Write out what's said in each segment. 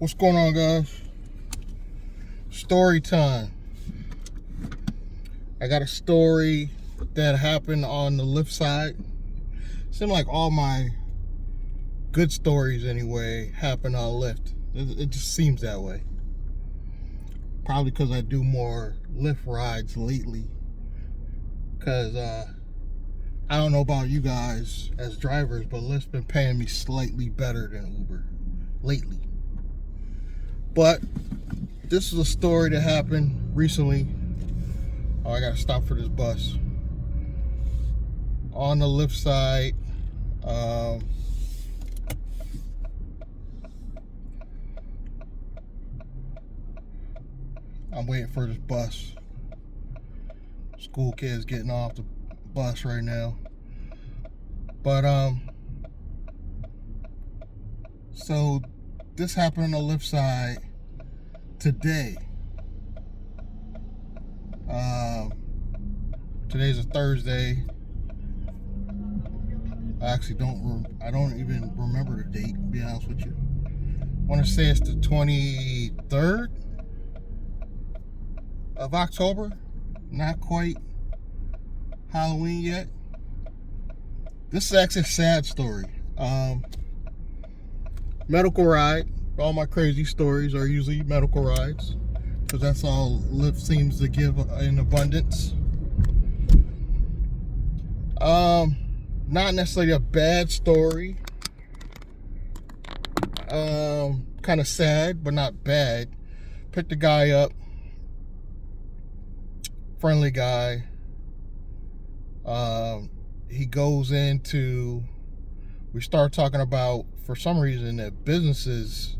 What's going on, guys? Story time. I got a story that happened on the Lyft side. Seems like all my good stories anyway happen on Lyft. It just seems that way. Probably because I do more Lyft rides lately. Because I don't know about you guys as drivers, but Lyft's been paying me slightly better than Uber lately. But this is a story that happened recently. Oh, I gotta stop for this bus. On the Lyft side, I'm waiting for this bus. School kids getting off the bus right now. But so this happened on the Lyft side today. Today's a Thursday. I don't even remember the date, to be honest with you. I want to say it's the 23rd of October. Not quite Halloween yet. This is actually a sad story. Medical ride. All my crazy stories are usually medical rides, because that's all Lyft seems to give in abundance. Not necessarily a bad story. Kind of sad, but not bad. Picked the guy up. Friendly guy. He goes into, we start talking about, for some reason, that businesses,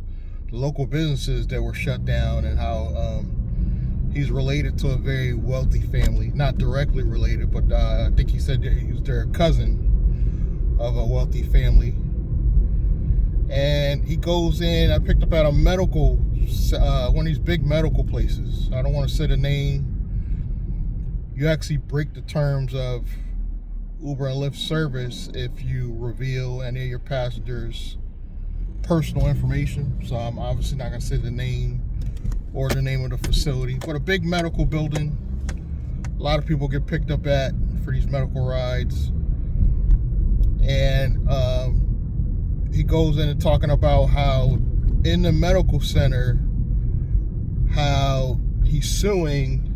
local businesses that were shut down, and how he's related to a very wealthy family. Not directly related, but I think he said that he was their cousin of a wealthy family. And he goes in, I picked up at a medical, one of these big medical places. I don't want to say the name. You actually break the terms of Uber and Lyft service if you reveal any of your passengers' personal information. So I'm obviously not going to say the name or the name of the facility, but a big medical building. A lot of people get picked up at for these medical rides. And he goes in and talking about how in the medical center, how he's suing,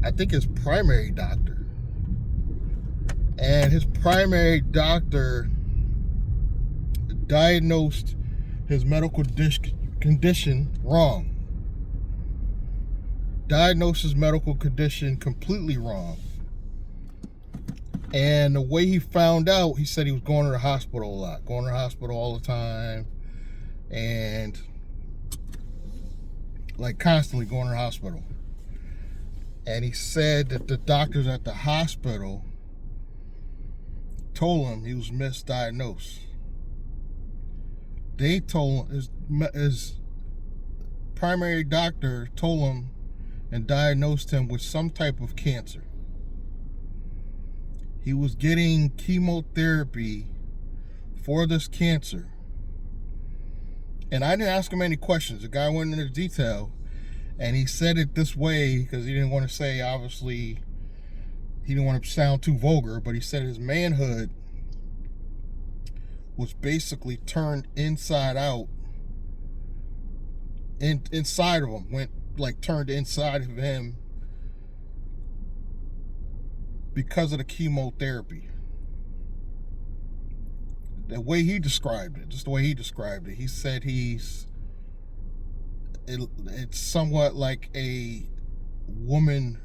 I think, his primary doctor. And his primary doctor diagnosed his medical condition wrong. Diagnosed his medical condition completely wrong. And the way he found out, he said he was going to the hospital a lot. Going to the hospital all the time. And like constantly going to the hospital. And he said that the doctors at the hospital told him he was misdiagnosed. They told his primary doctor told him and diagnosed him with some type of cancer. He was getting chemotherapy for this cancer. And I didn't ask him any questions. The guy went into detail, and he said it this way because he didn't want to say, obviously, he didn't want to sound too vulgar, but he said his manhood was basically turned inside out. Inside of him, turned inside of him because of the chemotherapy. The way he described it, just the way he described it, he said it's somewhat like a woman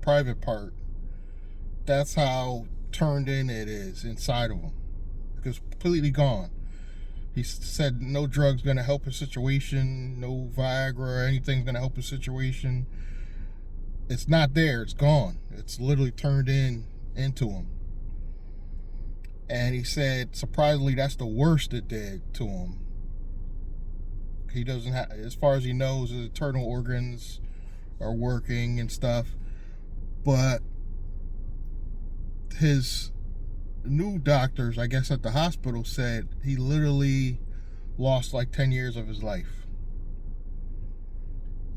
private part. That's how turned in it is inside of him. It's completely gone. He said no drug's going to help his situation, no Viagra or anything's going to help his situation. It's not there. It's gone. It's literally turned into him. And he said, surprisingly, that's the worst it did to him. He doesn't have, as far as he knows, his internal organs are working and stuff. But his new doctors, I guess, at the hospital said he literally lost like 10 years of his life.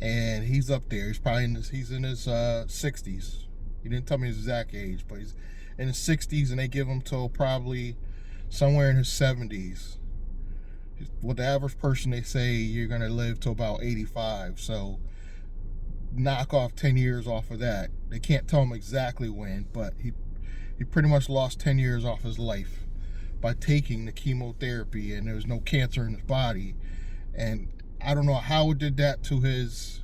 And he's up there. He's probably he's in his 60s. He didn't tell me his exact age, but he's in his 60s, and they give him till probably somewhere in his 70s. With the average person, they say you're going to live to about 85. So knock off 10 years off of that. They can't tell him exactly when, but he pretty much lost 10 years off his life by taking the chemotherapy, and there was no cancer in his body. And I don't know how it did that to his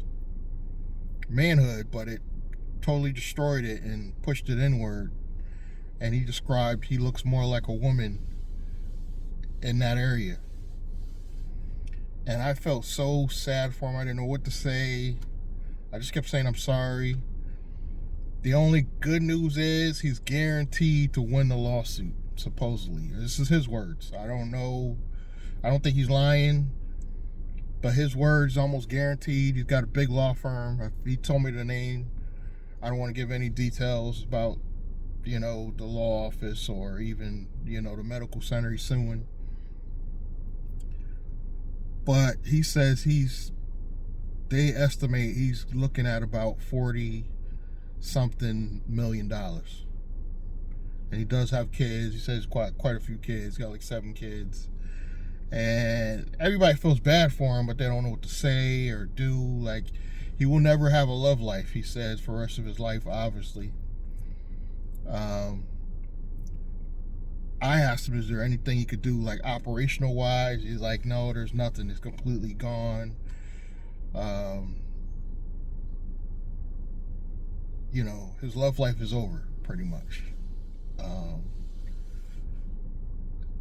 manhood, but it totally destroyed it and pushed it inward. And he described he looks more like a woman in that area. And I felt so sad for him. I didn't know what to say. I just kept saying I'm sorry. The only good news is he's guaranteed to win the lawsuit, supposedly. This is his words. I don't know. I don't think he's lying, but his words almost guaranteed. He's got a big law firm. He told me the name. I don't want to give any details about, the law office or even, the medical center he's suing. But he says they estimate he's looking at about 40 something million dollars. And he does have kids. He says quite a few kids. He's got like 7 kids. And everybody feels bad for him, but they don't know what to say or do. Like, he will never have a love life, he says, for the rest of his life, obviously. I asked him, is there anything he could do, like, operational wise? He's like, no, there's nothing. It's completely gone. His love life is over, pretty much.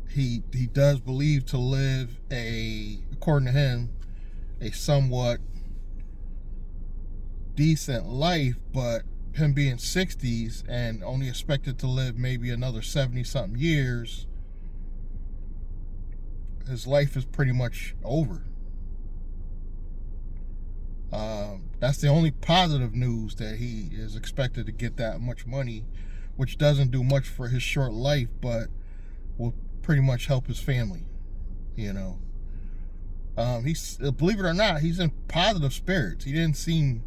He does believe to live according to him, a somewhat decent life, but him being 60s and only expected to live maybe another 70 something years, his life is pretty much over. That's the only positive news, that he is expected to get that much money, which doesn't do much for his short life, but will pretty much help his family. He's, believe it or not, he's in positive spirits. He didn't seem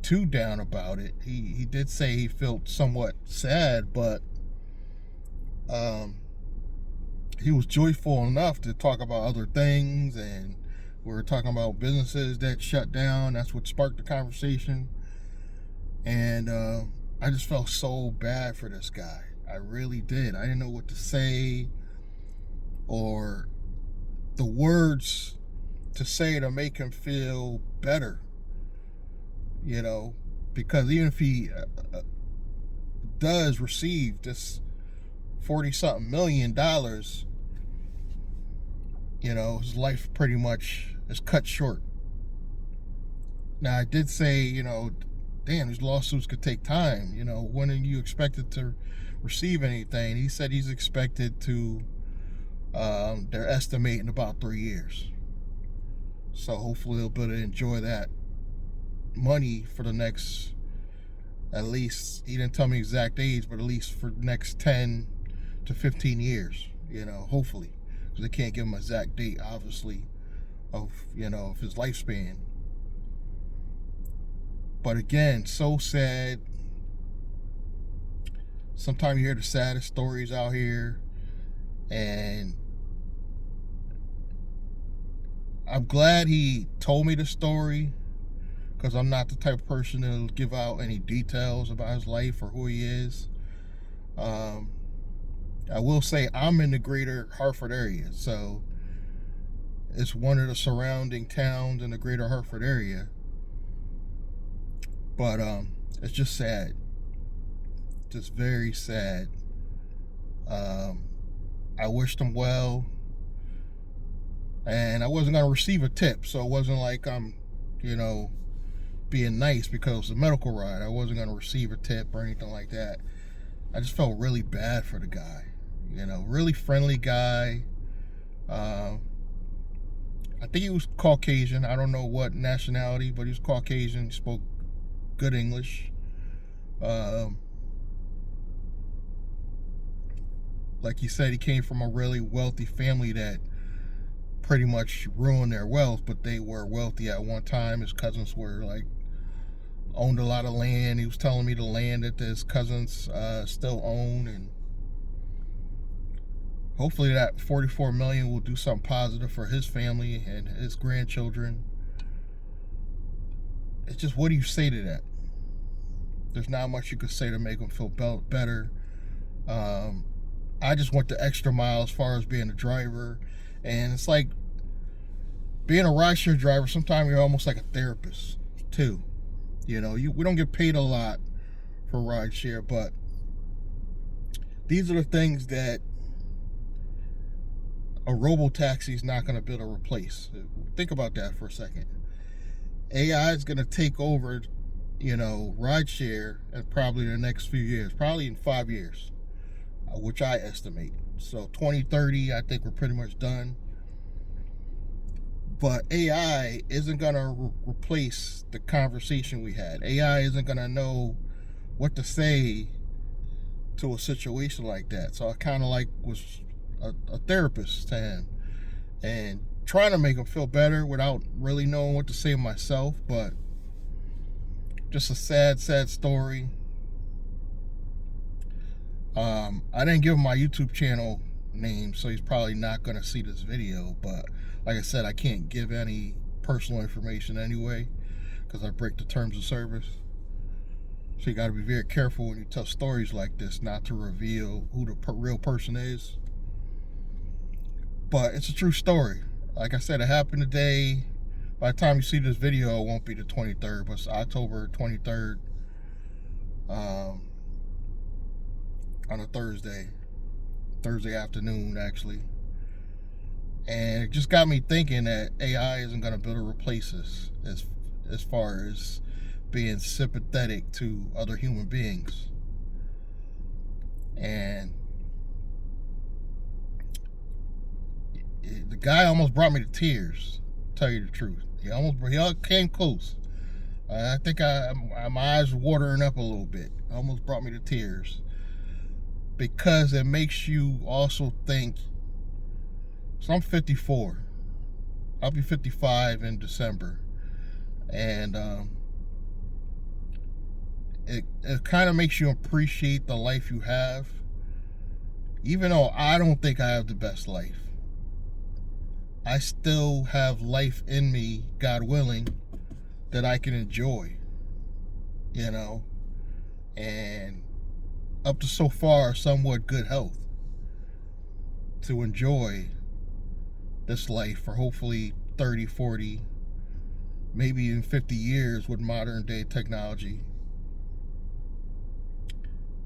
too down about it. He did say he felt somewhat sad, but he was joyful enough to talk about other things, and we were talking about businesses that shut down. That's what sparked the conversation. And I just felt so bad for this guy. I really did. I didn't know what to say or the words to say to make him feel better. Because even if he does receive this 40-something million dollars, his life pretty much is cut short. Now, I did say, damn, these lawsuits could take time. When are you expected to receive anything? He said he's expected to, they're estimating about 3 years. So hopefully he'll be able to enjoy that money for the next, at least, he didn't tell me exact age, but at least for the next 10 to 15 years, hopefully. Because they can't give him an exact date, obviously, of his lifespan. But again, so sad. Sometimes you hear the saddest stories out here, and I'm glad he told me the story, because I'm not the type of person that'll give out any details about his life or who he is. I will say I'm in the greater Hartford area, so it's one of the surrounding towns in the greater Hartford area. But it's just sad. Just very sad. I wished him well. And I wasn't going to receive a tip, so it wasn't like I'm, being nice because it was a medical ride. I wasn't going to receive a tip or anything like that. I just felt really bad for the guy. Really friendly guy. I think he was Caucasian. I don't know what nationality, but he was Caucasian. He spoke good English. Like he said, he came from a really wealthy family that pretty much ruined their wealth, but they were wealthy at one time. His cousins were like owned a lot of land. He was telling me the land that his cousins still own, and hopefully that 44 million will do something positive for his family and his grandchildren. It's just, what do you say to that? There's not much you could say to make them feel better. I just went the extra mile as far as being a driver, and it's like being a rideshare driver. Sometimes you're almost like a therapist too. You know, we don't get paid a lot for rideshare, but these are the things that a robo-taxi is not going to be able to replace. Think about that for a second. AI is going to take over, you know, rideshare in probably the next few years, probably in 5 years, which I estimate. So 2030, I think we're pretty much done. But AI isn't going to replace the conversation we had. AI isn't going to know what to say to a situation like that. So I kind of like was a therapist to him and trying to make him feel better without really knowing what to say myself. But just a sad story. I didn't give him my YouTube channel name, so he's probably not going to see this video. But like I said, I can't give any personal information anyway, because I break the terms of service. So you got to be very careful when you tell stories like this, not to reveal who the real person is. But it's a true story. Like I said, it happened today. By the time you see this video, it won't be the 23rd, but it's October 23rd, on a Thursday afternoon, actually. And it just got me thinking that AI isn't going to be able to replace us as far as being sympathetic to other human beings. And the guy almost brought me to tears, to tell you the truth. He came close. I think my eyes were watering up a little bit. Almost brought me to tears, because it makes you also think. So I'm 54. I'll be 55 in December. And it kind of makes you appreciate the life you have. Even though I don't think I have the best life, I still have life in me, God willing, that I can enjoy, you know, and up to so far somewhat good health to enjoy this life for hopefully 30, 40, maybe even 50 years with modern day technology.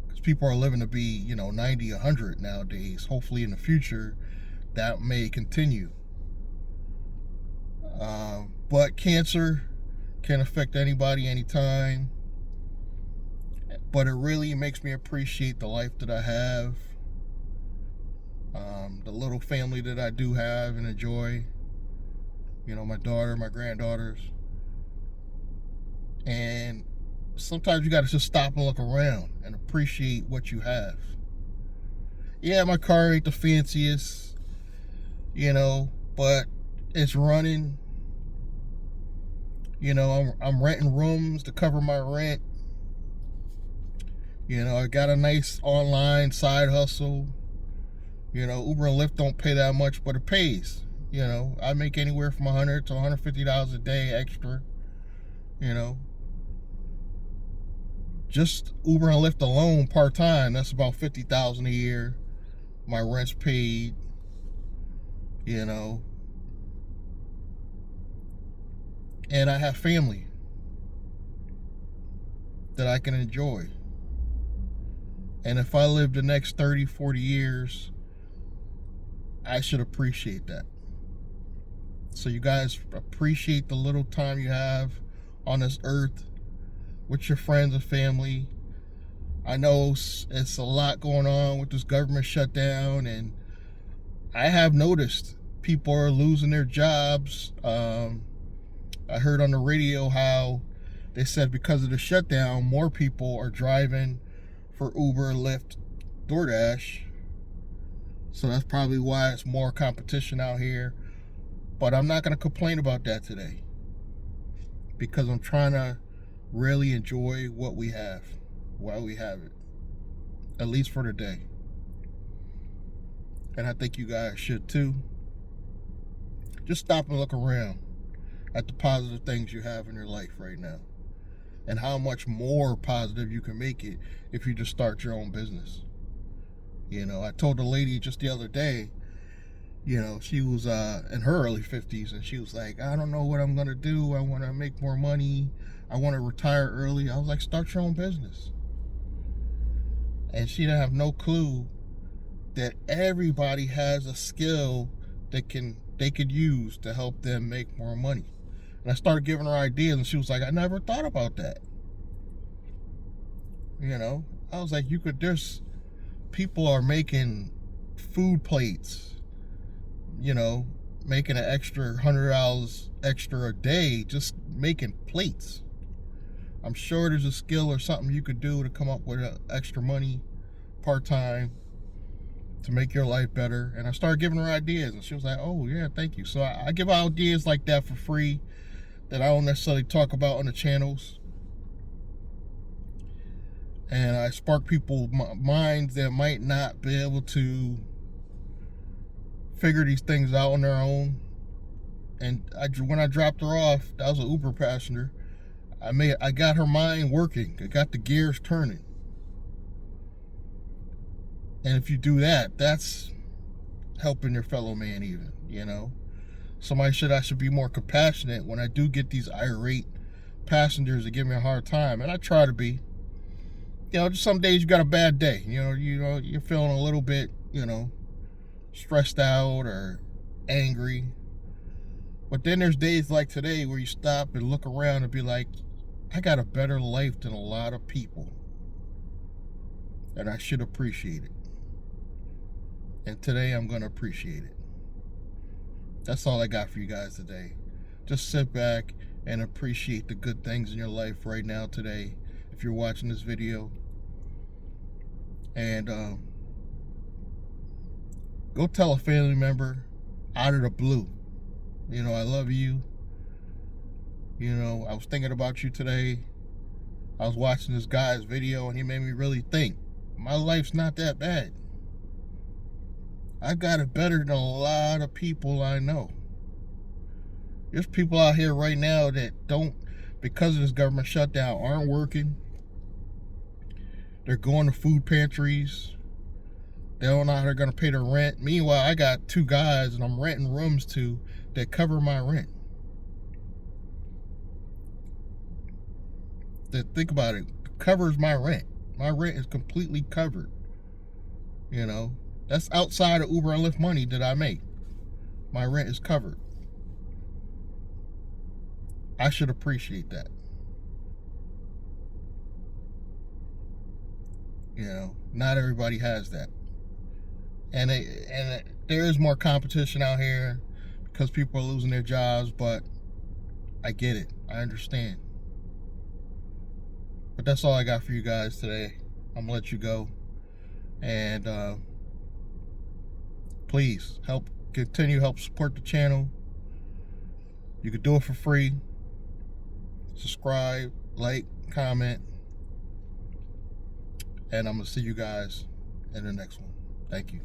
Because people are living to be, you know, 90, 100 nowadays. Hopefully in the future that may continue. But cancer can affect anybody, anytime. But it really makes me appreciate the life that I have, the little family that I do have and enjoy. You know, my daughter, my granddaughters. And sometimes you got to just stop and look around and appreciate what you have. Yeah, my car ain't the fanciest, you know, but it's running. You know, I'm renting rooms to cover my rent. You know, I got a nice online side hustle. You know, Uber and Lyft don't pay that much, but it pays. You know, I make anywhere from $100 to $150 a day extra. You know, just Uber and Lyft alone, part-time, that's about $50,000 a year. My rent's paid. You know, and I have family that I can enjoy. And if I live the next 30, 40 years, I should appreciate that. So you guys appreciate the little time you have on this earth with your friends and family. I know it's a lot going on with this government shutdown, and I have noticed people are losing their jobs. I heard on the radio how they said because of the shutdown, more people are driving for Uber, Lyft, DoorDash. So that's probably why it's more competition out here. But I'm not going to complain about that today, because I'm trying to really enjoy what we have while we have it, at least for the day. And I think you guys should too. Just stop and look around at the positive things you have in your life right now, and how much more positive you can make it if you just start your own business. I told a lady just the other day, she was in her early 50s, and she was like, I don't know what I'm going to do. I want to make more money. I want to retire early. I was like, start your own business. And she didn't have no clue that everybody has a skill that they could use to help them make more money. And I started giving her ideas, and she was like, I never thought about that. I was like, there's people are making food plates, making an extra $100 extra a day, just making plates. I'm sure there's a skill or something you could do to come up with extra money part-time to make your life better. And I started giving her ideas, and she was like, oh yeah, thank you. So I give ideas like that for free that I don't necessarily talk about on the channels. And I spark people's minds that might not be able to figure these things out on their own. And when I dropped her off, that was an Uber passenger, I got her mind working. I got the gears turning. And if you do that, that's helping your fellow man even, I should be more compassionate when I do get these irate passengers that give me a hard time. And I try to be. Just some days you got a bad day. You're feeling a little bit, stressed out or angry. But then there's days like today where you stop and look around and be like, I got a better life than a lot of people, and I should appreciate it. And today I'm going to appreciate it. That's all I got for you guys today. Just sit back and appreciate the good things in your life right now today, if you're watching this video. And go tell a family member out of the blue, I love you. I was thinking about you today. I was watching this guy's video, and he made me really think. My life's not that bad. I got it better than a lot of people I know. There's people out here right now that don't, because of this government shutdown, aren't working. They're going to food pantries. They don't know how they're going to pay their rent. Meanwhile, I got 2 guys and I'm renting rooms to that cover my rent. Think about it. Covers my rent. My rent is completely covered. That's outside of Uber and Lyft money that I make. My rent is covered. I should appreciate that. Not everybody has that. And there is more competition out here because people are losing their jobs, but I get it. I understand. But that's all I got for you guys today. I'm gonna let you go. And please help support the channel. You can do it for free. Subscribe, like, comment. And I'm gonna see you guys in the next one. Thank you.